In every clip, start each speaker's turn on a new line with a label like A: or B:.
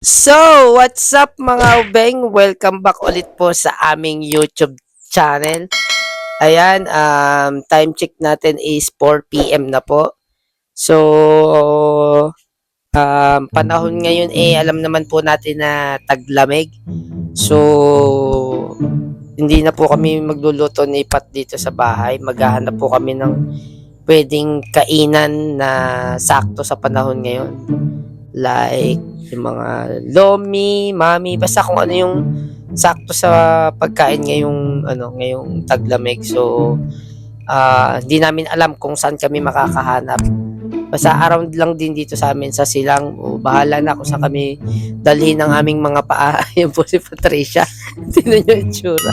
A: So, what's up mga ubeng? Welcome back ulit po sa aming YouTube channel. Ayan, time check natin is 4 PM na po. So, panahon ngayon alam naman po natin na taglamig. So, hindi na po kami magluluto ni Pat dito sa bahay. Maghahanap po kami ng pwedeng kainan na sakto sa panahon ngayon. Like, yung mga lomi, mami, basta kung ano yung sakto sa pagkain ngayong taglamig. So, hindi namin alam kung saan kami makakahanap. Basta around lang din dito sa amin sa Silang. O, bahala na kung saan kami dalhin ng aming mga paa. Yan po si Patricia. Tingnan niyo yung tsura.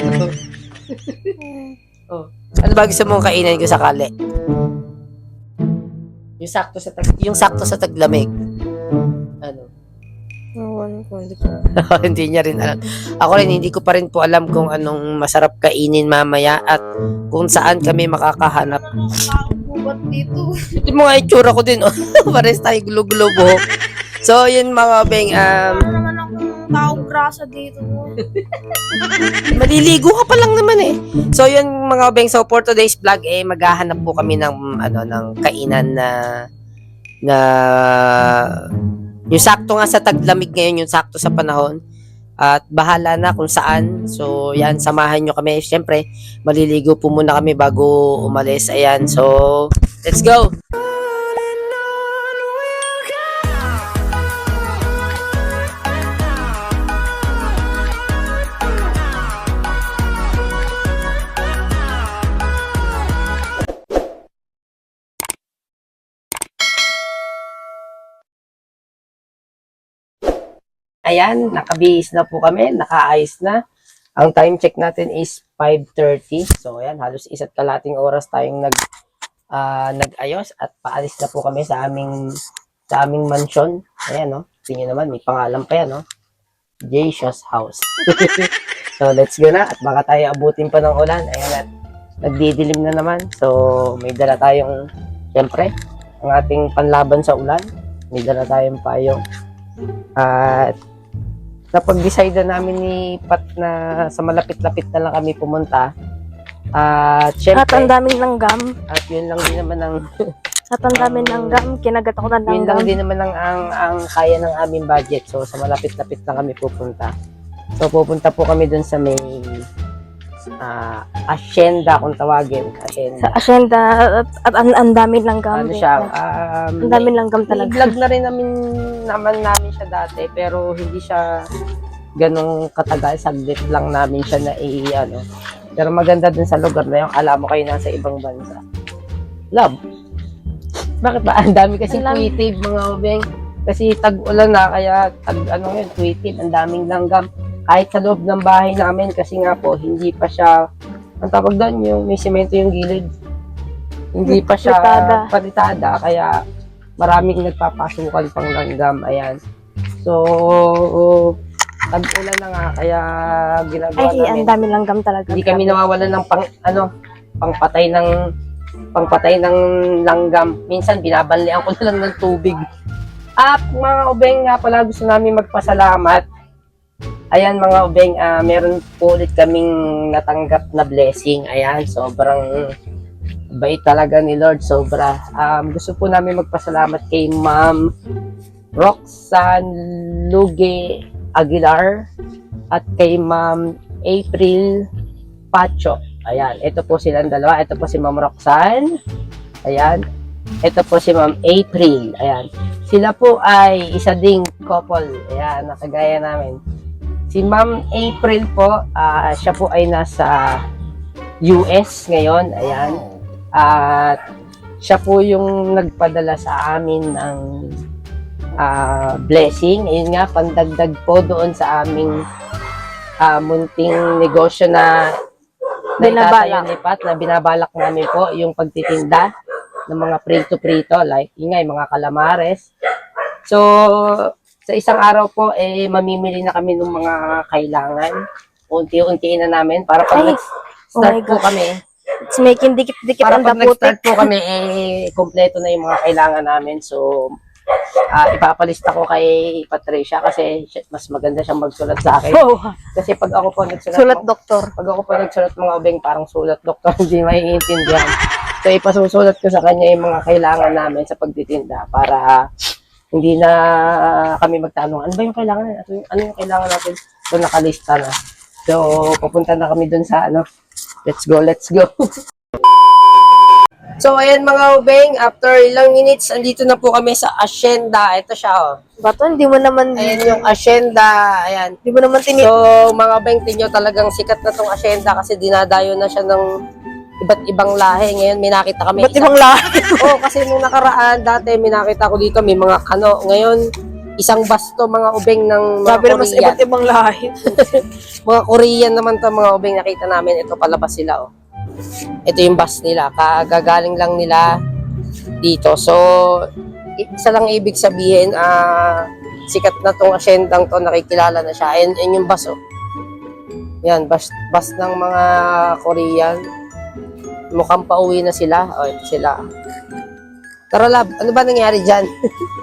A: Ano? Oh. Ano ba gusto mong kainin ko sakali? Yung sakto sa taglamig. Ano? Hindi niya rin alam. Ako rin, hindi ko pa rin po alam kung anong masarap kainin mamaya at kung saan kami makakahanap.
B: Bubat dito.
A: Ito mga itsura ko din. Pares tayo gulo-gulo buhok. So, yun mga beng.
B: Ano naman akong taong grasa dito.
A: Maliligo ka pa lang naman eh. So, yun mga beng. So, for today's vlog, maghahanap po kami ng kainan na yung sakto nga sa taglamig ngayon, yung sakto sa panahon. At bahala na kung saan. So, yan, samahan nyo kami. Siyempre, maliligo po muna kami bago umalis. Ayan, so, let's go! Ayan, nakabihis na po kami, nakaayos na. Ang time check natin is 5:30. So, ayan, halos isa't kalating oras tayong nag-ayos at paalis na po kami sa aming mansion. Ayan, no? Tingnan naman, may pangalan pa yan, no? Jayshaw's House. So, let's go na. At baka tayo abutin pa ng ulan. Ayan, at nagdidilim na naman. So, may dala tayong, siyempre, ang ating panlaban sa ulan. May dala tayong payong. At napag-decide na namin ni Pat na sa malapit-lapit na lang kami pumunta. At syempre,
B: At ang daming langgam.
A: at yun lang din naman ang
B: At ang daming langgam. Kinagat ako ng
A: yun lang
B: langgam.
A: din naman ang kaya ng aming budget. So sa malapit-lapit lang kami pupunta. So pupunta po kami dun sa may asyenda kung tawagin.
B: Sa
A: Asyenda.
B: asyenda. At ang daming langgam.
A: Ano siya?
B: Ang daming langgam talaga.
A: I-vlog na rin namin siya dati pero hindi siya ganong katagal, saglit lang namin siya na pero maganda din sa lugar na yung alam mo kayo nasa ibang bansa. Love. Bakit ba? Ang dami kasi tuwitib mga ubeng. Kasi tag-ulan na kaya tuwitib, ang daming langgam. Kahit sa loob ng bahay namin kasi nga po hindi pa siya ang tawag doon yung may semento yung gilid. Hindi pa siya palitada kaya maraming nagpapasukan pang langgam. Ayan. So, tag-ulan na nga, kaya ginagawa
B: Ay,
A: namin.
B: ang daming langgam talaga.
A: Hindi kami nawawalan ng pangpatay ng langgam. Minsan, binabanlian ko na lang ng tubig. At mga ubeng nga pala, gusto namin magpasalamat. Ayan mga ubeng, meron po ulit kaming natanggap na blessing. Ayan, sobrang bait talaga ni Lord, sobra. Gusto po namin magpasalamat kay Ma'am Roxanne Luge Aguilar at kay Ma'am April Pacho. Ayan, ito po silang dalawa. Ito po si Ma'am Roxanne. Ayan. Ito po si Ma'am April. Ayan. Sila po ay isa ding couple. Ayan, nakagaya namin. Si Ma'am April po, siya po ay nasa US ngayon. Ayan. At siya po yung nagpadala sa amin ng blessing. Ayun nga, pandagdag po doon sa aming munting negosyo na itatayo ni Pat, na binabalak namin po yung pagtitinda ng mga prito-prito, like yun nga, yung mga calamares. So, sa isang araw po, mamimili na kami ng mga kailangan. Unti-untiin na namin para pag nag-start po kami,
B: It's making dikit-dikit
A: para
B: ang
A: pag
B: daputik.
A: nag-start po kami, kompleto na yung mga kailangan namin. So, ipapalista ko kay Patricia kasi mas maganda siyang magsulat sa akin.
B: Oh,
A: Kasi pag ako po nagsulat,
B: sulat doktor.
A: pag ako po nagsulat mga ubeng, parang sulat doktor, hindi maiintindihan. So, ipasusulat ko sa kanya yung mga kailangan namin sa pagtitinda para hindi na kami magtanong, ano ba yung kailangan? Ano yung kailangan natin? So, nakalista na. So, pupunta na kami dun sa ano. Let's go, let's go. So, ayan mga ubeng, after ilang minutes, andito na po kami sa Hacienda. Ito siya, oh.
B: Bato, hindi mo naman,
A: Ayan yung Hacienda. Ayan.
B: hindi mo naman
A: So, mga ubeng, tingyo talagang sikat na tong Hacienda kasi dinadayo na siya ng iba't ibang lahi. Ngayon, may nakita kami.
B: ba't ibang lahat?
A: Oo, kasi nung nakaraan, dati may nakita ko dito, may mga kano. Ngayon, isang basto, mga ubeng ng mga
B: Sabi naman sa
A: Korean.
B: iba't ibang lahi.
A: Mga Korean naman to mga ubeng, nakita namin. Ito palabas sila, oh. Ito yung bus nila. Kagagaling lang nila dito. So, isa lang ibig sabihin, sikat na tong asyendang to, nakikilala na siya. Ayan yung bus, oh. Yan, bus ng mga Korean. Mukhang pauwi na sila. O, ito sila. Tara, lab. Ano ba nangyari dyan?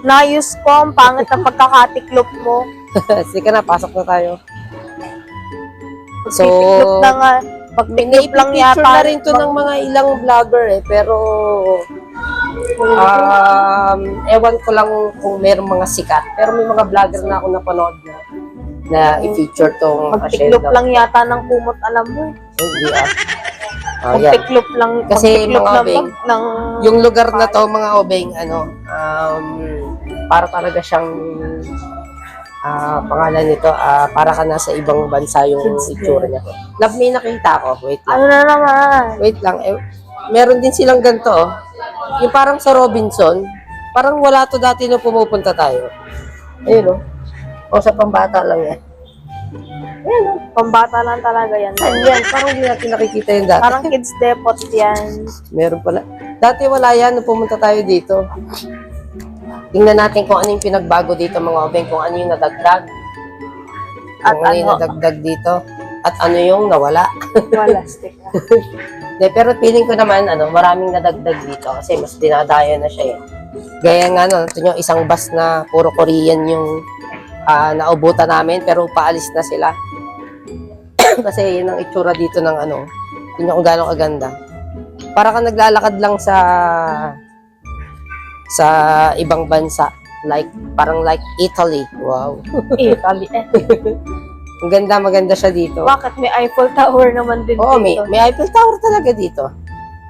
B: Nayos ko, ang pangit na pagkakatiklop mo.
A: Sige na, pasok na tayo. So,
B: Tiklop na nga. Pagtiklop lang
A: picture
B: yata.
A: na rin to ng mga ilang vlogger pero ewan ko lang kung merong mga sikat. Pero may mga vlogger na ako napanood na i-feature tong
B: Pagtiklop
A: Hacienda.
B: lang yata ng kumot, alam mo.
A: Hindi yan.
B: Pagtiklop lang,
A: Kasi
B: pagtiklop
A: mga
B: ng
A: obeng,
B: ng
A: Yung lugar na to, mga obeng, para talaga siyang pangalan nito, para ka nasa ibang bansa yung itsura niya. Love, may nakita ko. Wait lang.
B: ano na naman.
A: Wait lang. Meron din silang ganito, oh. Yung parang sa Robinson, parang wala to dati nung pumupunta tayo. Ayun, oh. O sa pambata lang yan. Ayun, oh.
B: Pambata lang talaga yan.
A: Saan yan? Parang hindi natin nakikita yung dati.
B: Parang kids depot yan.
A: Meron pala. Dati wala yan nung pumunta tayo dito. Tingnan natin kung ano yung pinagbago dito mga obeng, kung ano yung nadagdag.
B: At
A: Kung ano yung nadagdag dito. At ano yung nawala.
B: Wala, stick na.
A: De, pero feeling ko naman, maraming nadagdag dito kasi mas dinadayo na siya eh. Gaya nga, ito yung isang bus na puro Korean yung naubutan namin, pero paalis na sila. Kasi yun ang itsura dito ng yun kung gano'ng kaganda. Para ka naglalakad lang sa ibang bansa. Parang like Italy. Wow.
B: Italy eh.
A: Ang ganda, maganda siya dito.
B: Bakit may Eiffel Tower naman din
A: Oo,
B: dito?
A: may Eiffel Tower talaga dito.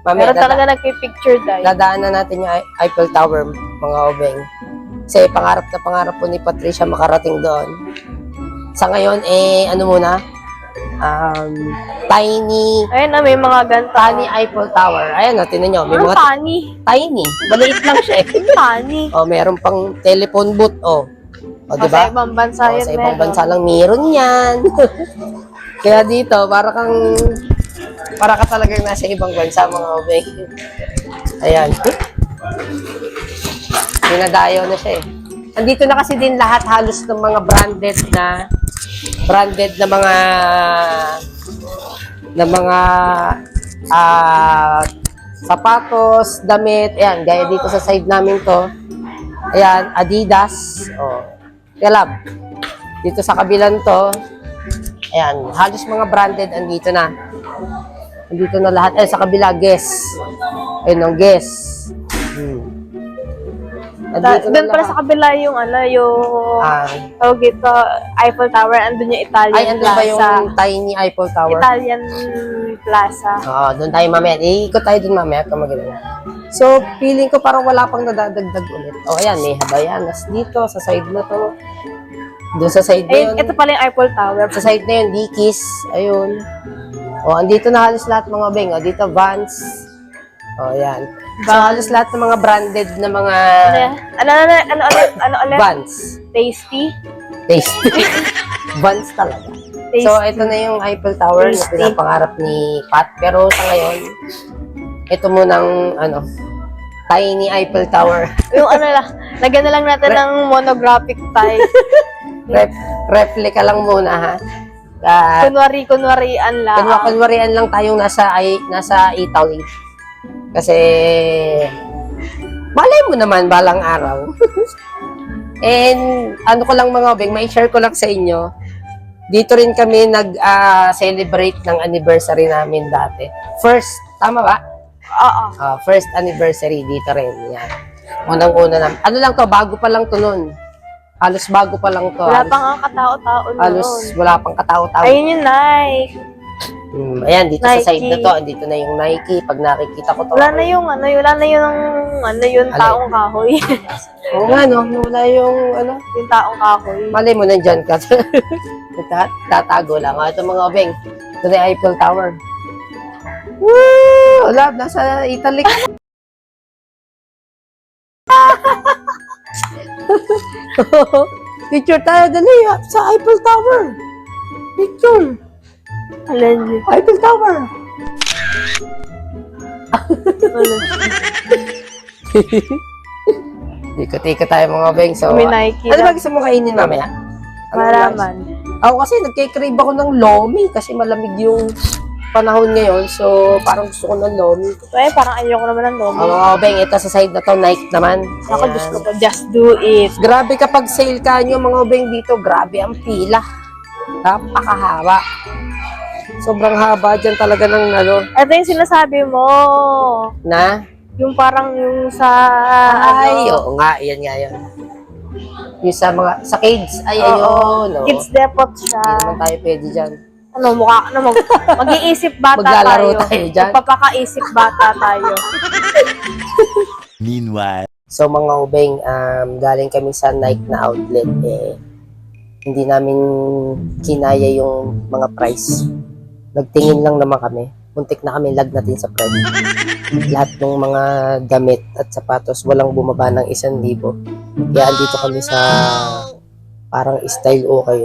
A: Mamaya,
B: Meron talaga nagpipicture dahil.
A: dadaanan natin yung Eiffel Tower, mga obeng. Kasi pangarap na pangarap po ni Patricia makarating doon. Sa ngayon, tiny
B: Ayun na, may mga ganito.
A: Eiffel Tower. Ayan, tinan nyo. May
B: Ano
A: mga
B: funny?
A: tiny. Maliit lang siya eh.
B: Funny.
A: Meron pang telephone booth, O,
B: Sa
A: diba?
B: ibang bansa yun
A: Sa ibang
B: meron.
A: bansa lang meron yan. Kaya dito, para ka talagang nasa ibang bansa, mga obeng. Ayan. Dinadayo na siya eh. Andito na kasi din lahat halos ng mga branded na mga sapatos, damit. Ayan, gaya dito sa side namin to. Ayan, Adidas. Kaya lab. Dito sa kabilang to, ayan, halos mga branded andito na. Andito na lahat. Sa kabila, Guess. Ayun ang Guess. Andito na
B: Doon pala
A: lahat.
B: sa kabila yung tawag ito, Eiffel Tower, andun yung Italian
A: Ay, andun ba
B: Plaza.
A: yung tiny Eiffel Tower?
B: Italian Plaza.
A: Doon tayo mamaya. Iikot tayo dun mamaya. So, feeling ko parang wala pang nadadagdag ulit. Ayan, may Habayanas dito, sa side na to. Doon sa side na
B: Ayun,
A: yun.
B: ito pala yung Eiffel Tower.
A: Sa side na yun, Dickies. Ayun. Andito na halos lahat mga beng. Dito, Vans. Ayan. So, halos lahat ng mga branded na mga
B: Ano ulit?
A: Vans.
B: Tasty?
A: Tasty. Vans talaga.
B: Tasty.
A: So, ito na yung Eiffel Tower na
B: Tasty.
A: pinapangarap ni Pat. Pero sa ngayon, ito munang, tiny Eiffel Tower.
B: Yung lagyan na lang natin ng monographic tie.
A: Replica lang muna, ha?
B: Kunwari-kunwarian lang.
A: Kunwarian lang tayong nasa Italy. Kasi, Malay mo naman, balang araw. And ano ko lang mga obeng, may share ko lang sa inyo. Dito rin kami nag-celebrate ng anniversary namin dati. First, tama ba?
B: Oo.
A: First anniversary dito rin. Yan. Unang-una na. Ano lang to, bago pa lang to nun. Halos bago pa lang to.
B: Wala pang ang katao-tao
A: Halos
B: noon.
A: wala pang katao-tao.
B: Ayun yung Nike.
A: Ayan, dito
B: Nike.
A: sa side na to, dito na yung Nike. Pag nakikita ko to.
B: Wala na yung taong kahoy.
A: Oo nga, no? Wala yung, ano,
B: yung taong kahoy.
A: malay mo nandyan ka. Tatago lang. Ito mga obeng. Ito na yung Eiffel Tower. Woo! Wala, nasa Italy. Picture tayo, dali. Sa Eiffel Tower. Picture.
B: Alin.
A: Eiffel Tower. Ikot-ikot tayo mga beng. So,
B: May Nike
A: ano ba
B: lang.
A: gusto mo kainin mamaya? Ano
B: Maraman.
A: Ako kasi nagkikrave ako ng lomi kasi malamig yung panahon ngayon. So, parang gusto ko ng lomi.
B: Eh, parang ayoko naman ng lomi.
A: Mga beng, ito sa side na to, Nike naman.
B: Ako,
A: Ayan.
B: Diyos ko po, just do it.
A: Grabe kapag sale ka nyo mga beng dito, grabe ang pila. Napakahaba. Sobrang haba dyan talaga ng ano,
B: Ito yung sinasabi mo.
A: na?
B: Yung parang yung sa...
A: Ay,
B: ano,
A: oo nga, yan nga yun. Yung sa mga, sa kids, ay,
B: Oo.
A: ayun. Oo.
B: Kids Depot siya.
A: Hindi naman tayo pwede dyan.
B: Ano, mag-iisip bata
A: Maglalaro
B: tayo.
A: tayo dyan.
B: Magpapakaisip bata tayo.
C: Meanwhile.
A: So, mga ubeng, galing kami sa Nike na outlet, hindi namin kinaya yung mga price. Nagtingin lang naman kami. Muntik na kami lagnatin sa price. Lahat ng mga damit at sapatos, walang bumaba ng 1,000. Kaya andito kami sa parang style okay.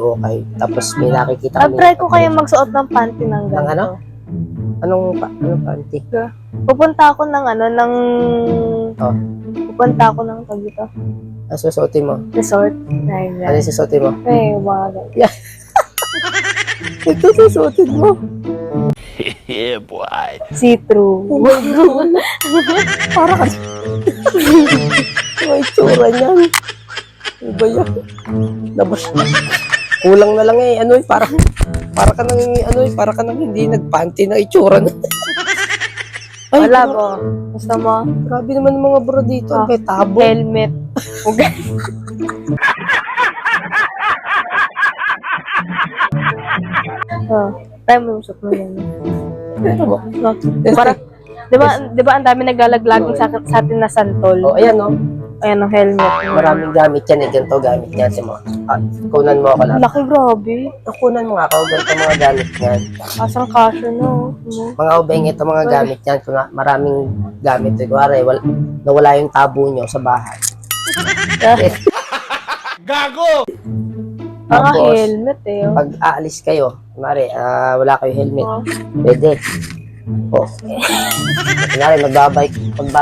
A: Tapos may nakikita kami.
B: Nag-try ko kayo magsuot ng panty ng ganito.
A: Ng ano? Anong panty?
B: Pupunta ako ng
A: Oh.
B: Pupunta ako ng tag dito.
A: Ang susuotin mo?
B: Resort.
A: Ano yung susuotin mo?
B: Eh, mga ganito.
A: Ito susuotin mo.
C: Yeah, boy.
B: See-through.
A: Oh my God. Para ka. May tsura niyan. Ano ba yan? Labas na. Kulang na lang ano para ka nang hindi nagpanty na itsura na. Ay,
B: Wala po. Gusto mo?
A: grabe naman ang mga bro dito.
B: Ah.
A: May tabo.
B: Helmet. Try mo yung suot mo yan.
A: Tabo.
B: Para, di ba ang dami naglalaglagang sa atin na santol?
A: Oh, ayan no.
B: Ayan ang helmet.
A: Maraming gamit yan. Ganito gamit yan si mo. Kunan mo ako lang.
B: Laki, grabe.
A: Kunan mo nga ako. Ganito mga gamit yan.
B: Kasang kasyo, no?
A: Mga ubeng, ito mga gamit yan. Kung maraming gamit. Kuwari, nawala yung tabo nyo sa bahay.
C: Gago!
B: Mga
A: Tapos,
B: helmet eh. Oh.
A: pag aalis kayo, kumari, wala kayo helmet,
B: Oh.
A: pwede. O. Kumari, magbabike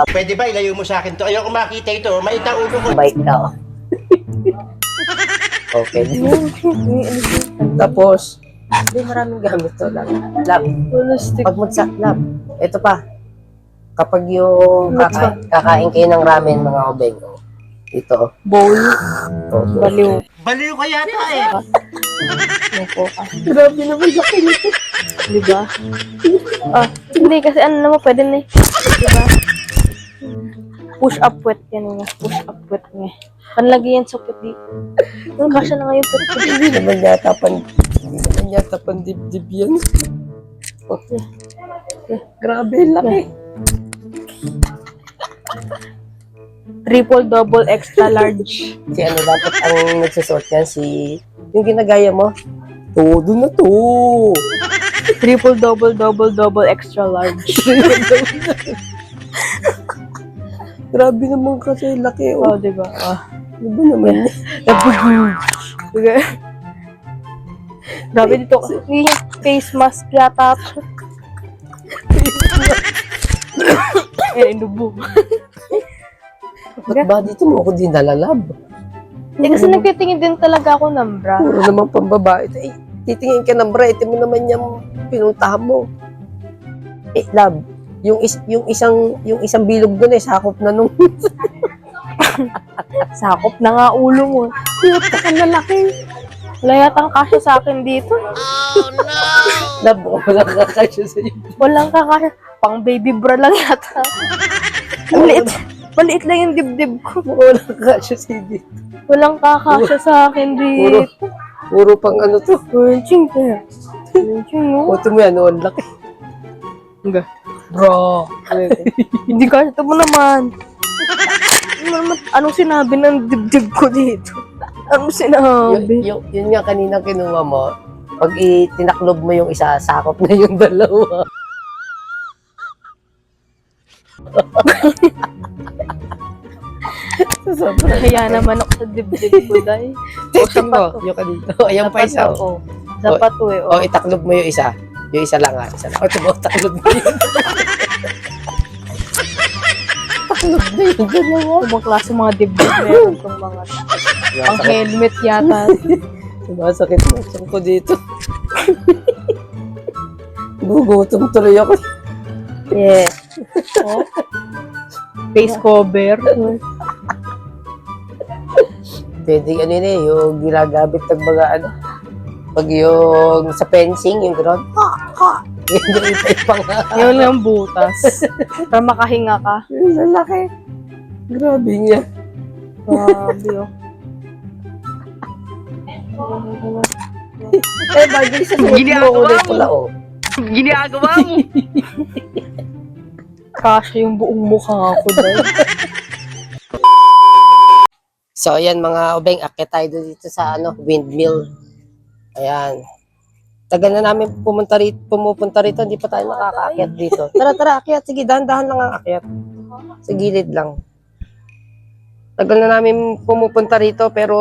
C: Pwede ba ilayo mo sa akin to? Ayoko makita ito. Maita ulo ko.
A: ka. O. Okay. Tapos, maraming gamit to lang. Lab.
B: Holistic.
A: Pag lab. Ito pa. Kapag yung kakain kayo ng ramen, mga ubeng, ito.
B: Bowl.
A: Oh,
B: Baliw.
C: Baliw ka yata eh.
B: Napo ka.
A: grabe naman laki nito.
B: Di ba? Hindi kasi ano naman pwede na eh. Di ba? Push up wet yan nga. Push up wet nga. Panlagay yan sa puwet dito. Ang kasya na ngayon puwet ko.
A: Hindi naman yata pandibdib yan. Okay. Grabe, laki.
B: Triple, double, extra large.
A: Si ano dapat ang nagsusot yan? Yung ginagaya mo? Todo na to.
B: Triple, double, double, double, extra large.
A: Grabe naman kasi, laki.
B: Oh, di ba?
A: Ano ba naman?
B: Sige. Grabe dito. Hindi yung face mask yata. Inubo.
A: Ba't ba dito mo ako dinalalab?
B: Kasi nagtitingin din talaga ako ng bra.
A: Puro naman pambabae. Titingin ka ng bra, ito mo naman yung pinuntahan mo. Lab, yung isang bilog doon sakop na nung
B: Sakop na nga ulo mo. Puta ka na laki. Wala yatang kasya sa akin dito.
A: nabuo lang kakasya sa iyo.
B: Walang kakasya. Pang baby bra lang yata. Maliit. Maliit lang yung dibdib ko.
A: Walang kakasya sa iyo.
B: Walang kakasya sa akin dito.
A: Puro pang ano to.
B: Punching ka. Punching mo.
A: Puto mo yan, ang laki.
B: Hangga. Bro. Hindi kasya ito mo naman. Anong sinabi ng dibdib ko dito? Anong sinabi?
A: Yun nga kanina kinuha mo. Pag itinaklob mo yung isa, sakop na yung dalawa.
B: Kaya naman ako sa dibdib ko, day.
A: Tingnan mo, yung kanina. Ayan pa isa.
B: Oh. Dapat to eh.
A: O, itaklob mo yung isa. Yung isa lang ha. Isa lang. O, ito mo, taklob mo yun. Taklob na yung dalawa.
B: Ibang klase mga dibdib meron itong mga ang helmet yata.
A: Sumasakit na siyang ko dito. Gugutom tuloy ako.
B: Yeah. Oh. Face cover.
A: Pwede ano yun yung ginagamit ng mga ano. Pag yung sa fencing, yung gano'n. Yung ipang
B: Yun lang butas. Para makahinga ka.
A: Ang laki. Grabe niya.
B: Grabe oh.
A: Bagay sa suot mo ulit pala, oh.
C: Ginagawa mo!
B: Kasya yung buong mukha ko dahil.
A: So, ayan mga obeng, akit tayo dito sa windmill. Ayan. Tagal na namin pumupunta rito, hindi pa tayo nakakaakyat dito. Tara, akyat. Sige, dahan-dahan lang ang akyat. Sa gilid lang. Tagal na namin pumupunta rito, pero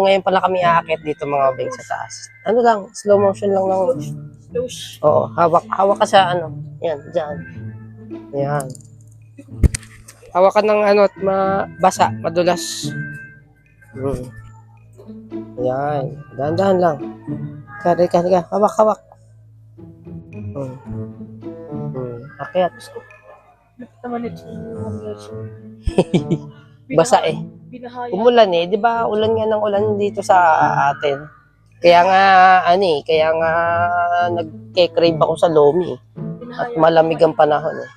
A: ngayon pala kami aakyat dito mga obeng sa taas. Ano lang, slow motion lang lang. Oo, hawak ka sa yan, dyan. Yan. Hawak ka ng basa, madulas. Yan, dahan-dahan lang. Kari, hawak. Akyat. Basa eh. Umulan eh, 'di ba? Ulan nga ng ulan dito sa atin. Kaya nga nagke-crave ako sa lomi. At malamig ang panahon eh.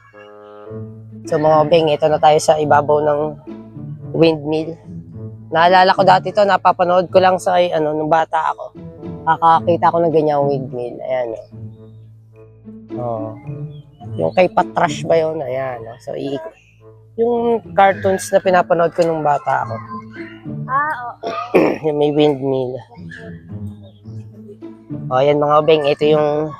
A: So mga beng, ito na tayo sa ibabaw ng windmill. Naalala ko dati to, napapanood ko lang sa nung bata ako. Kakakita ko ng ganyang windmill. Ayan oh. Yung kay Patrash ba yun? Ayan oh. So yung cartoons na pinapanood ko nung bata ako. Yung may windmill. O, ayan mga obeng, ito yung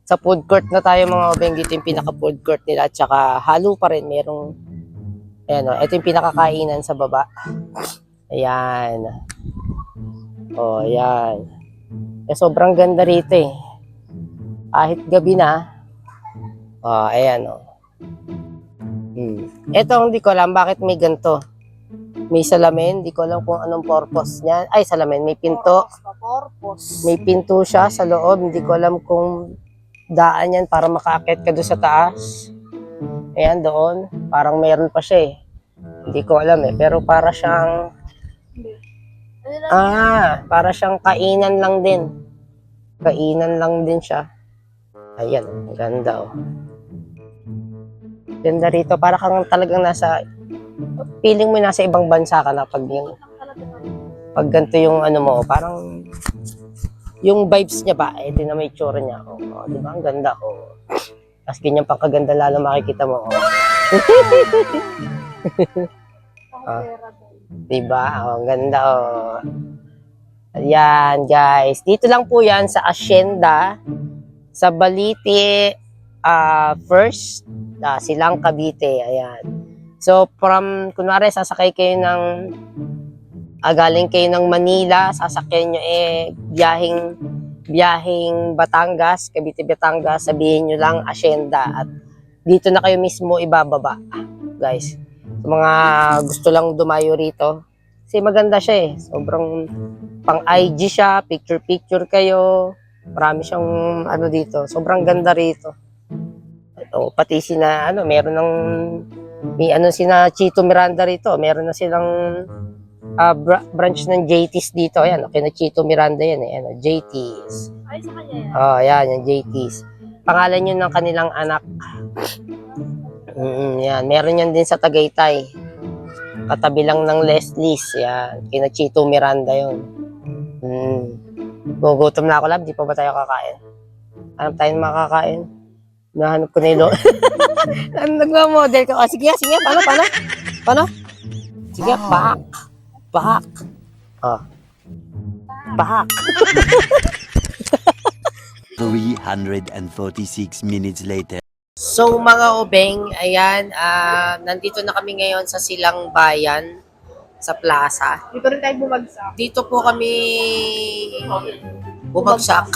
A: sa food court na tayo mga obeng, dito yung pinaka food court nila at saka halo pa rin, merong ayan o, ito yung pinakakainan sa baba. Ayan. O, ayan. Sobrang ganda rito eh. Kahit gabi na. O, ayan o. Ito, hindi ko alam bakit may ganito. May salamin, hindi ko alam kung anong purpose niyan. Ay, salamin, may pinto. May pinto siya sa loob, hindi ko alam kung daan yan para makaakit ka doon sa taas. Ayan, doon. Parang mayroon pa siya eh. Hindi ko alam eh. Pero para siyang para siyang kainan lang din. Kainan lang din siya. Ayan, ganda oh. Ganda rito. Para kang talagang feeling mo nasa ibang bansa ka na pag ganito yung mo, parang yung vibes niya ba, ito na may tsura niya. Oh, di ba? Ang ganda. Oh. Tapos ganyan pang kaganda lalo makikita mo. Oh. Di ba? Oh, ang ganda. Oh. Ayan, guys. Dito lang po yan sa Hacienda, sa Balite, first, Silang Cavite. Ayan. So, kunwari, sasakay kayo galing kayo ng Manila, sasakyan nyo biyahing Batangas, Cavite, Batangas, sabihin nyo lang Hacienda at dito na kayo mismo ibababa, guys. So, mga gusto lang dumayo rito, kasi maganda siya eh. Sobrang pang IG siya, picture kayo, marami siyang dito. Sobrang ganda rito. O, pati sina, ano, meron ng, may ano sina Chito Miranda rito. Meron na silang branch ng JT's dito. Ayan, okay na Chito Miranda yan eh. Ano, JT's.
B: Ay, sa kanya yan.
A: Oh, ayan, yung JT's. Pangalan yun ng kanilang anak. Yan, meron yan din sa Tagaytay. Katabi lang ng Leslie's. Yan, kina Chito Miranda yun. Gugutom na ako, lab. Di pa ba tayo kakain? Hanap tayo makakain. Nahanap ko na yung nagmamodel ka. Oh, sige, sige. Paano? Sige, back. Oh. Back.
D: 346 minutes later.
A: So mga obeng, ayan, nandito na kami ngayon sa Silang Bayan, sa plaza.
B: Dito rin tayo bumagsak.
A: Dito po kami bumagsak.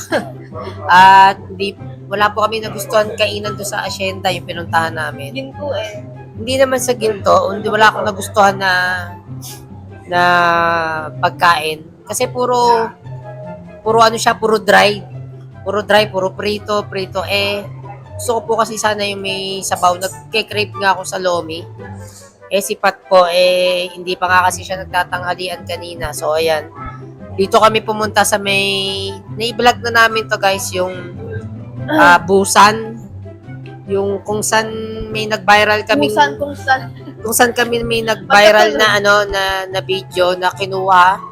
A: At wala po kami nagustuhan kainan doon sa asyenda yung pinuntahan namin.
B: Ginto eh.
A: Hindi naman sa ginto, wala akong nagustuhan na pagkain. Kasi puro ano siya, puro dry, puro prito. Gusto ko po kasi sana yung may sabaw. Nagke-crave nga ako sa lomi. Si Pat po, hindi pa nga kasi siya nagtatanghalian kanina. So, ayan. Dito kami pumunta sa nai-vlog na namin to guys, yung Busan. Yung kung saan may nag-viral kami. Kung saan kami may nag-viral na na video na kinuha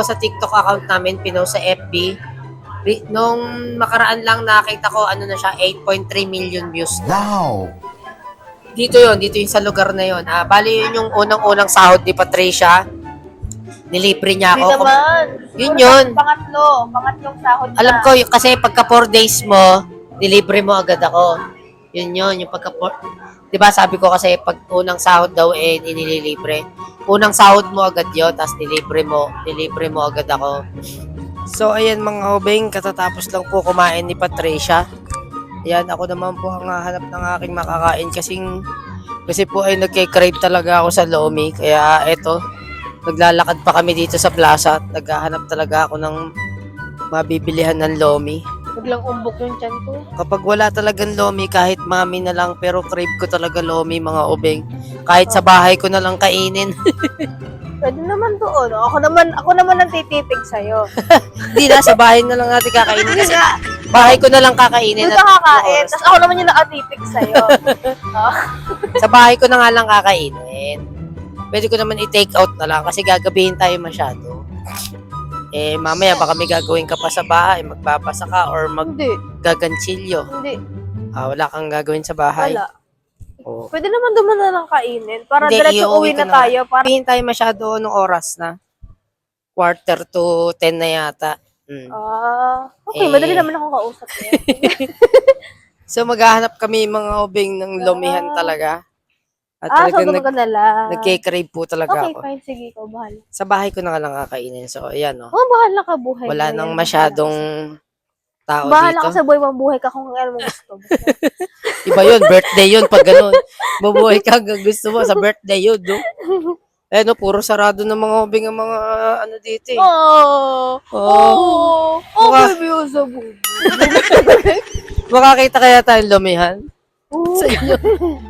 A: sa TikTok account namin, pinost sa FB. Nung makaraan lang nakita ko, na siya, 8.3 million views.
D: Wow!
A: Dito yung sa lugar na yun. Bali yun yung unang-unang sahod ni Patricia. Nilibre niya ako.
B: Hindi naman.
A: Yun.
B: Pangatlong sahod na.
A: Alam ko, kasi pagka 4 days mo, nilibre mo agad ako. Yun, yung pagka 4. Diba sabi ko kasi pag unang sahod daw inililibre. Unang sahod mo agad yun, tapos nilibre mo agad ako. So, ayan mga obeng, katatapos lang po kumain ni Patricia. Ayan, ako naman po ang hahanap ng aking makakain kasi po ay nagke-crave talaga ako sa lomi. Kaya eto, naglalakad pa kami dito sa plaza at naghahanap talaga ako ng mabibilihan ng lomi.
B: Biglang umbok yung tiyan ko.
A: Kapag wala talagang lomi, kahit mami na lang, pero crave ko talaga lomi mga obeng. Kahit sa bahay ko na lang kainin.
B: Pwede naman doon. Ako naman ang titipig sa'yo.
A: Hindi na, sa bahay na lang natin kakainin. Kasi bahay ko na lang kakainin.
B: Doon ka kakain, tapos ako naman yung nakatipig sa'yo.
A: Sa bahay ko na nga lang kakainin. Pwede ko naman i-take out na lang kasi gagabihin tayo masyado. Mamaya baka may gagawin ka pa sa bahay, magbabasa ka or
B: Hindi.
A: maggaganchilyo.
B: Hindi.
A: Wala kang gagawin sa bahay.
B: Wala.
A: Oo.
B: Pwede naman doon na lang kainin. Para
A: Hindi,
B: diretso
A: iuwi
B: uwi
A: ko
B: na tayo. Para
A: Gabihin tayo masyado nung oras na. 9:45 na yata.
B: okay, madali naman akong kausap niya.
A: So maghahanap kami mga obeng ng lomihan talaga. At
B: So
A: talagang
B: doon ka na lang.
A: nagke-crave po talaga
B: Okay,
A: ako.
B: fine. Sige, ikaw bahala.
A: Sa bahay ko na nga lang kakainin. So ayan o.
B: Bahala ka buhay.
A: Wala
B: mo
A: nang
B: yan.
A: masyadong tao
B: Bahala
A: dito.
B: ka sa buhay, mabuhay ka kung ano mo gusto.
A: Iba yun, birthday yun pag ganun. Mabuhay ka hanggang gusto mo sa birthday yun, no? No, puro sarado ng mga obeng ang mga dito eh.
B: Baby, sa buhay.
A: Makakita kaya tayong lumihan? Sa inyo.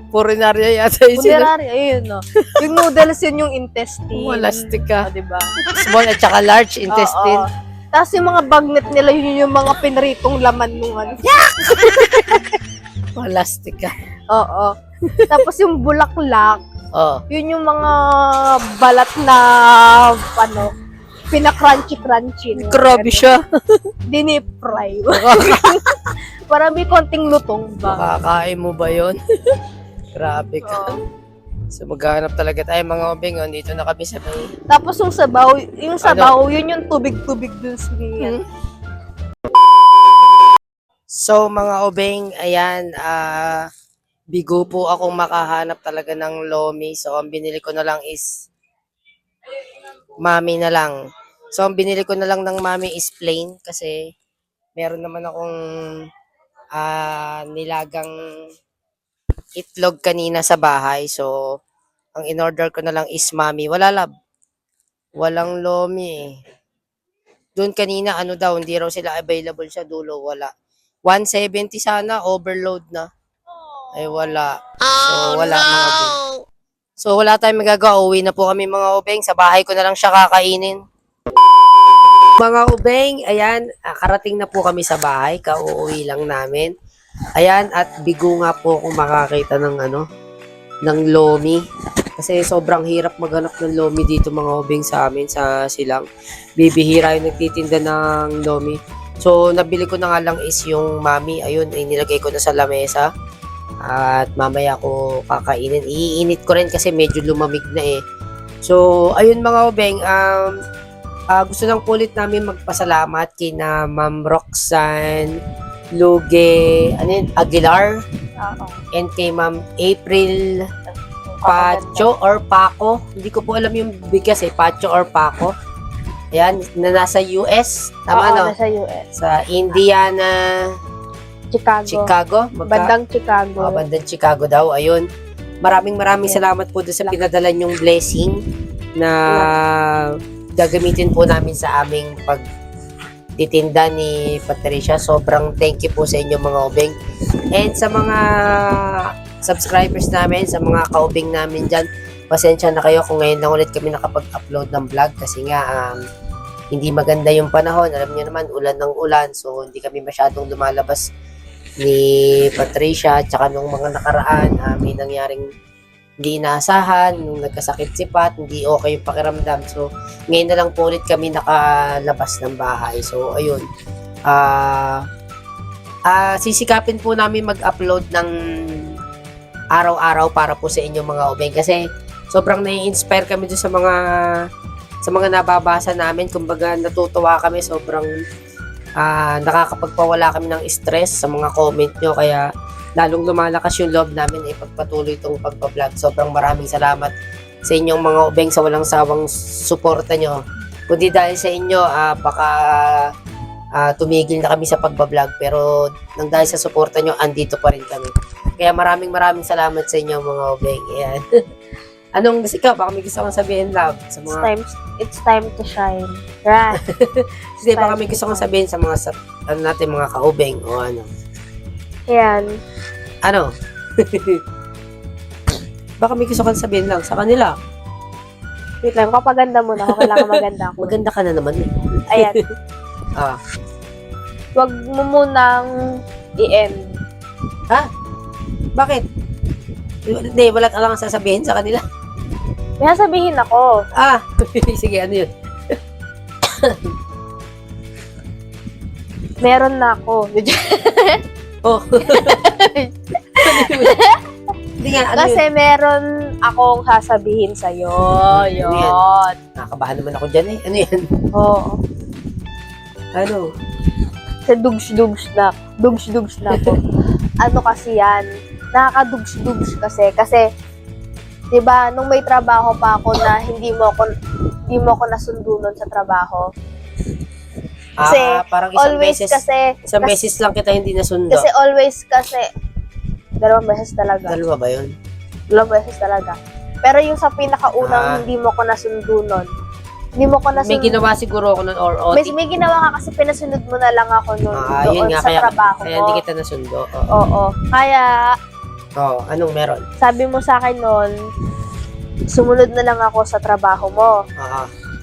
A: Purinarya yata yun sila.
B: Punerary, ayun no. Yung noodles yun yung intestine.
A: Malastik ka.
B: Diba?
A: Small at saka large intestine.
B: Oo. Tapos yung mga bagnet nila, yun yung mga pinritong laman nung ano.
A: Malastik ka.
B: Oo. Tapos yung bulaklak,
A: Oh.
B: yun yung mga balat na, pinakrunchy-crunchy.
A: Grabe siya.
B: Dinip-fry. Para may konting lutong ba?
A: Makakain mo ba yun? Grabe ka.
B: Oo.
A: So maghahanap talaga tayo mga obeng. Dito na kami sa may...
B: Tapos yung sabaw, yun yung tubig-tubig dun sa ganyan.
A: So mga obeng, ayan, bigo po akong makahanap talaga ng lomi. So ang binili ko na lang is mami na lang. So ang binili ko na lang ng mami is plain kasi meron naman akong nilagang itlog kanina sa bahay. So ang in-order ko na lang is mami. Wala lab. Walang lomi eh. Doon kanina hindi raw sila available sa dulo. Wala. 170 sana, overload na. Ay wala. So wala mga obeng. So wala tayong magagawa. Uwi na po kami mga obeng. Sa bahay ko na lang siya kakainin. Mga ubeng, ayan, karating na po kami sa bahay, kauuwi lang namin. Ayan, at bigo nga po kung makakita ng ng lomi. Kasi sobrang hirap maghanap ng lomi dito mga ubeng sa amin, sa Silang. Bibihira yung nagtitinda ng lomi. So, nabili ko na nga lang is yung mami, ayun, inilagay ko na sa lamesa. At mamaya ko kakainin. Iinit ko rin kasi medyo lumamig na eh. So, ayun mga ubeng, gusto lang po ulit namin magpasalamat kina Ma'am Roxanne Luge Aguilar
B: Oo.
A: and kay Ma'am April Pacho or Paco. Hindi ko po alam yung bigas eh, Pacho or Paco. Ayan, na nasa US. Tama
B: Oo,
A: no?
B: nasa US.
A: Sa Indiana,
B: Chicago.
A: Chicago.
B: Bandang Chicago.
A: Bandang Chicago daw. Ayun. Maraming salamat po doon sa pinadala yung blessing na gagamitin po namin sa aming pagtitinda ni Patricia. Sobrang thank you po sa inyo mga ubeng. And sa mga subscribers namin, sa mga kaubing namin dyan, pasensya na kayo kung ngayon lang ulit kami nakapag-upload ng vlog kasi nga hindi maganda yung panahon. Alam niyo naman, ulan ng ulan. So, hindi kami masyadong lumalabas ni Patricia. Tsaka nung mga nakaraan, may nangyaring hindi inaasahan, nung nagkasakit si Pat, hindi okay yung pakiramdam. So, ngayon na lang po ulit kami nakalabas ng bahay. So, ayun. Sisikapin po namin mag-upload ng araw-araw para po sa inyo mga ubeng. Kasi, sobrang nai-inspire kami doon sa mga nababasa namin. Kumbaga, natutuwa kami. Sobrang nakakapagpawala kami ng stress sa mga comment nyo. Kaya, lalong lumalakas yung loob namin ay pagpatuloy itong pagpa-vlog. Sobrang maraming salamat sa inyong mga ubeng sa walang sawang suporta nyo. Kundi dahil sa inyo, baka tumigil na kami sa pagpa-vlog. Pero nang dahil sa suporta nyo, andito pa rin kami. Kaya maraming salamat sa inyo mga ubeng. Ayan. Anong gusto ka? Baka may gusto kong sabihin, love? Sa mga...
B: It's time to shine. Right.
A: Kasi baka may gusto kong sabihin sa mga natin mga kaubeng o ano.
B: Yan.
A: Ano? Baka may gusto kang sabihin lang sa kanila.
B: Wait lang, kapaganda muna ako. Kailangan maganda ako.
A: Maganda ka na naman eh.
B: Ayan. Huwag mo munang i-end.
A: Ha? Bakit? Hindi, wala ka lang sasabihin sa kanila.
B: May sabihin ako.
A: Sige, ano yun?
B: Meron na ako.
A: Oh. Hindi nga, ano
B: Kasi
A: yun?
B: meron akong sasabihin sa'yo.
A: Ano yan?
B: Yun.
A: Nakakabahan naman ako dyan eh. Ano yan?
B: Oo.
A: Ano?
B: Sa dugs-dugs na. Dugs-dugs na po. Ano kasi yan? Nakakadugs-dugs kasi. Kasi, di ba, nung may trabaho pa ako na hindi mo ako nasundo nun sa trabaho. Kasi,
A: parang isang
B: always
A: beses,
B: kasi,
A: isang beses lang kita hindi nasundo.
B: kasi always kasi, dalawang beses talaga.
A: Dalawa ba yun?
B: Dalawang beses talaga. Pero yung sa pinakaunang hindi mo ko nasundo nun, hindi mo ko nasundo.
A: May ginawa siguro ako nun or OT.
B: May ginawa ka kasi pinasunod mo na lang ako nun doon
A: Yun nga,
B: sa trabaho
A: kaya
B: ko.
A: hindi kita nasundo.
B: Oo. Kaya,
A: Anong meron?
B: sabi mo sa akin nun, sumunod na lang ako sa trabaho mo.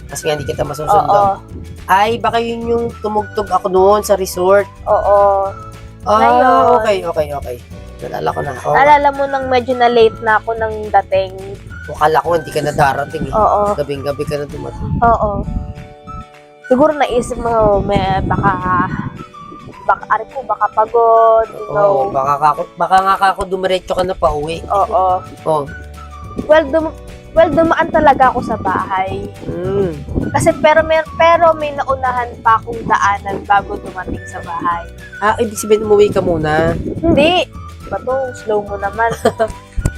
A: Kasi nga hindi kita masusundo.
B: Oo.
A: Ay, baka yun yung tumugtog ako noon sa resort.
B: Oo. Ngayon.
A: Okay. Nalala ko na.
B: Naalala mo nang medyo na late na ako nang dating.
A: Akala ko hindi ka na darating eh.
B: Oo.
A: Gabing-gabi ka na dumating.
B: Oo. Siguro naisip mo, baka pagod, you know.
A: Baka nga ako dumiretso ka na pa uwi.
B: Oo.
A: Oh.
B: Well, dumaan talaga ako sa bahay. Kasi pero may naunahan pa akong daanan bago dumating sa bahay.
A: Ibig sabihin umuwi ka muna.
B: Hindi. Bato, slow mo naman.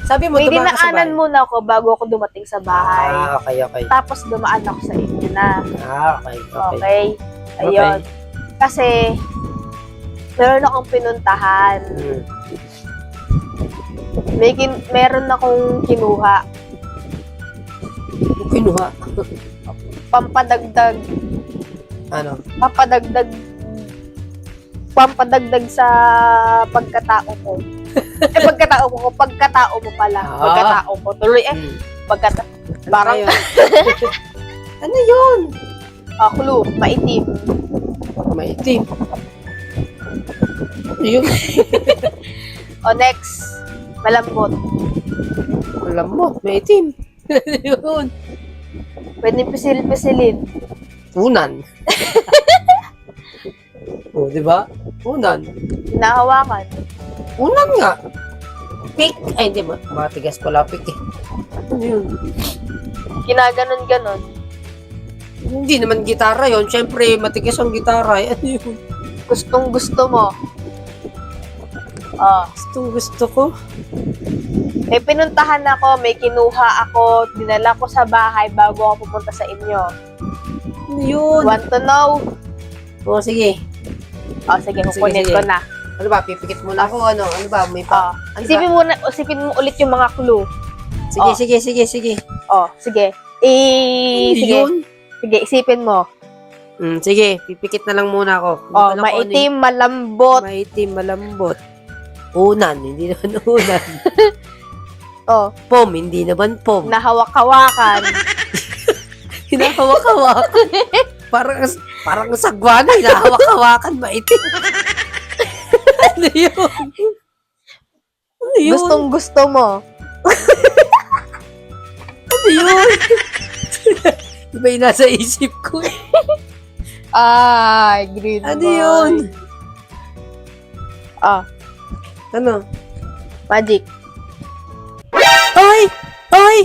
A: Sabi mo,
B: May
A: dumaan ka sa
B: dinaanan
A: bahay.
B: muna ako bago ako dumating sa bahay.
A: Okay.
B: Tapos dumaan ako sa inyo na.
A: Okay.
B: Okay. Ayun. Kasi, meron akong pinuntahan. Meron akong kinuha.
A: Kinuha.
B: Pampadagdag
A: Ano?
B: Pampadagdag sa pagkatao ko. Pagkatao mo pala.
A: Ah.
B: Pagkatao mo. Tuloy parang,
A: Ano yun? Ano yun?
B: clue, maitim.
A: Maitim. Ayun.
B: O, next. Malambot.
A: Alam mo, maitim. Yun.
B: Pwede pisil-pisilin.
A: Unan. O, di ba? Unan.
B: Hinahawakan.
A: Unan nga. Pick. Ay, hindi ba? Matigas pala pick eh. Ano yun?
B: Kinaganon-ganon.
A: Hindi naman gitara yon. Siyempre, matigas ang gitara. Eh. Ano yun?
B: Gustong gusto mo. Oh.
A: Gusto ko.
B: May pinuntahan ako, may kinuha ako, dinala ko sa bahay bago ako pumunta sa inyo.
A: Ano yun?
B: Want to know?
A: O, sige.
B: Oh, sige,
A: Sige,
B: kukunin
A: sige.
B: ko na.
A: Ano ba? Pipikit muna ako. Ano ba? May pa.
B: Oh.
A: Ano ba?
B: Isipin mo ulit yung mga clue.
A: Sige,
B: Oh.
A: sige.
B: Oh, sige.
A: Ano
B: Sige.
A: yun?
B: Sige, isipin mo.
A: Sige, pipikit na lang muna ako. Hindi
B: Oh,
A: ko alam kung ano
B: maitim, malambot.
A: yun. Maitim, malambot. Unan, hindi naman unan.
B: Oh,
A: Pom, hindi naman pom.
B: nahawak-hawakan.
A: Hinahawak-hawak. parang sagwa na, hinahawak-hawakan, maitim. Ano yun? Ano yun?
B: Gustong gusto mo.
A: Ano yun? Iba yung nasa isip ko.
B: Ay, green
A: Ano
B: boy.
A: yun?
B: Ah,
A: Ano?
B: magic.
A: Ay! Ay!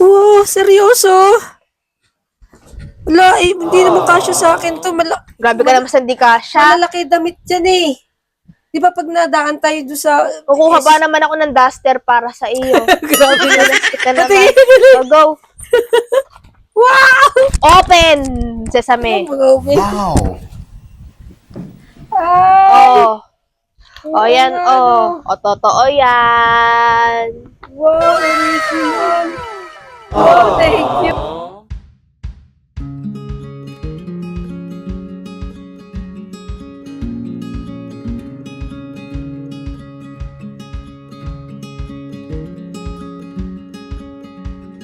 A: Wow, seryoso? Wala, hindi naman kasya sa akin to.
B: Grabe ka naman sa di kasya.
A: Malalaki damit yan eh. Di ba pag nadaan tayo doon sa...
B: Kukuha ba naman ako ng duster para sa iyo?
A: Grabe na.
B: Kita naman.
A: Patingin.
B: So, go.
A: Wow!
B: Open! Sesame.
A: Mga ubi.
B: Oh. Oh, yan, oh. O, totoo yan.
A: Wow, original. Oh, thank you.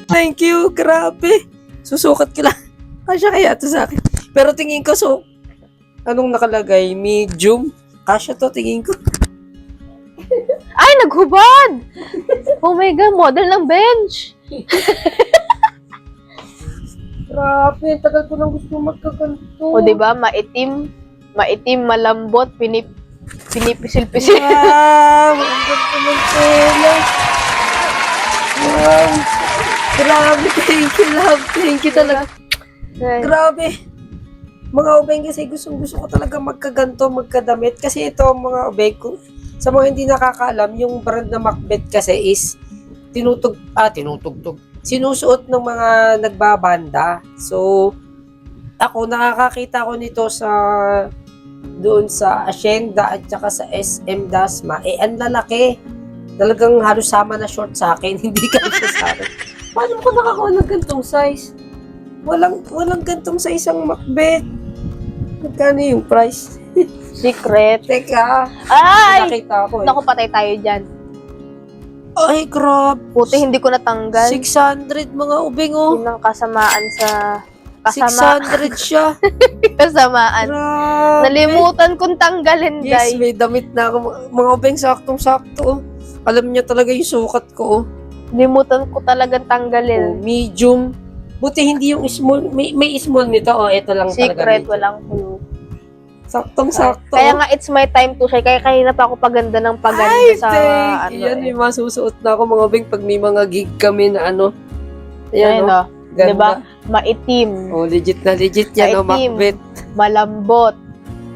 A: Thank you, grabe. Susukat ko lang. Kasya kaya to sa akin. Pero tingin ko, anong nakalagay? Medium? Kasya to, tingin ko.
B: Ay, naghubad! Oh my God, model ng bench.
A: Grabe, tagal ko nang gusto magkaganto.
B: O, diba? Maitim, malambot, pinipisil-pisil.
A: Wow! Ang ganda ng tela. Wow! Grabe, thank you, love. Thank you talaga. Grabe. Mga ubeng kasi gusto ko talaga magkaganto, magkadamit. Kasi ito, mga ubeng ko, sa mga hindi nakakaalam, yung brand na Macbeth kasi is tinutugtog. Sinusuot ng mga nagbabanda. So, ako, nakakakita ko nito doon sa Hacienda at saka sa SM Dasma. Ang lalaki. Talagang halos sama na short sa akin. Hindi ka sa akin. Paano ko nakakuha ng gantong size? Walang gantong size ang Macbeth. Magkano yung price?
B: Secret.
A: Teka,
B: Ay!
A: nakita ko eh.
B: Naku, patay tayo dyan.
A: Ay, grabe.
B: Puti, hindi ko natanggal.
A: 600 mga ubing oh.
B: Yun ang kasamaan sa...
A: 600 siya.
B: Kasamaan.
A: Grabe.
B: Nalimutan kong tanggalin,
A: Yes,
B: guys.
A: may damit na ako. Mga ubing, saktong-sakto oh. Alam niya talaga yung sukat ko oh.
B: Limutan ko talagang tanggalin.
A: Medium. Buti hindi yung small. May small nito oh. Ito lang talaga.
B: Secret,
A: medium.
B: walang clue.
A: Saktong-sakto.
B: Kaya nga, it's my time to shine. Kaya kanina pa ako paganda ng paganda
A: Ay,
B: sa
A: thank you. Yan, may masusuot na ako mga ubing pag may mga gig kami na ano. Ayan,
B: Ayun,
A: oh.
B: oh.
A: Ganda.
B: Diba? Maitim,
A: Oh, legit na legit yan, oh,
B: Maitim.
A: Macbeth.
B: malambot,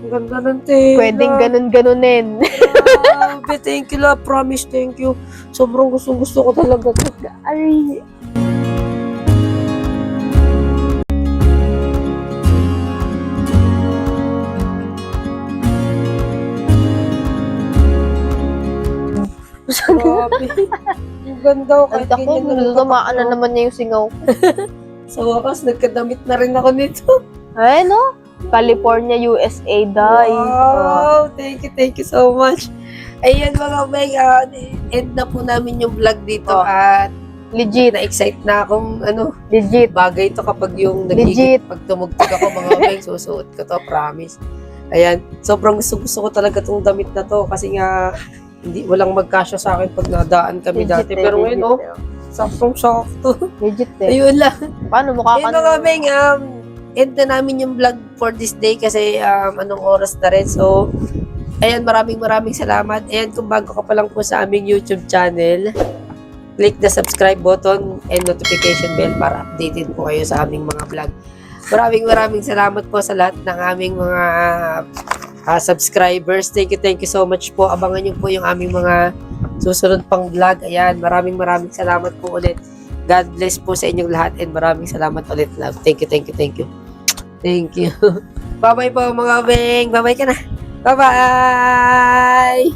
A: Ang ganda ng tela.
B: pwedeng ganun-ganunin.
A: Grabe, thank you, love. Promise, thank you. Sobrang gusto ko talaga to.
B: Ay,
A: Grabe. Ang ganda ko.
B: ang tako, tumaan na naman niya yung singaw.
A: Sa wakas, nagkadamit na rin ako nito.
B: Ay, no? California, USA, day.
A: Wow, thank you so much. Ayan mga Obeng, end na po namin yung vlog dito
B: Oh.
A: at
B: Legit.
A: na-excite na akong
B: Legit.
A: bagay to kapag yung
B: Legit.
A: pag tumugtog ako mga Obeng, susuot ko to, promise. Ayan, sobrang gusto ko talaga tong damit na to kasi nga walang magkasya sa akin pag nadaan kami
B: Legit
A: dati.
B: eh,
A: Pero ngayon,
B: legit
A: saktong-sakto.
B: Legit eh.
A: Ayun lang.
B: Paano mukha ka
A: Ayun mga Obeng, end na namin yung vlog for this day kasi anong oras na rin. So, ayan, maraming salamat. Ayan, kung bago ka pa lang po sa aming YouTube channel, click the subscribe button and notification bell para updated po kayo sa aming mga vlog. Maraming salamat po sa lahat ng aming mga subscribers. Thank you so much po. Abangan nyo po yung aming mga susunod pang vlog. Ayan, maraming salamat po ulit. God bless po sa inyong lahat and maraming salamat ulit, love. Thank you. Thank you. Bye-bye po mga beng. Bye-bye ka na. Bye-bye!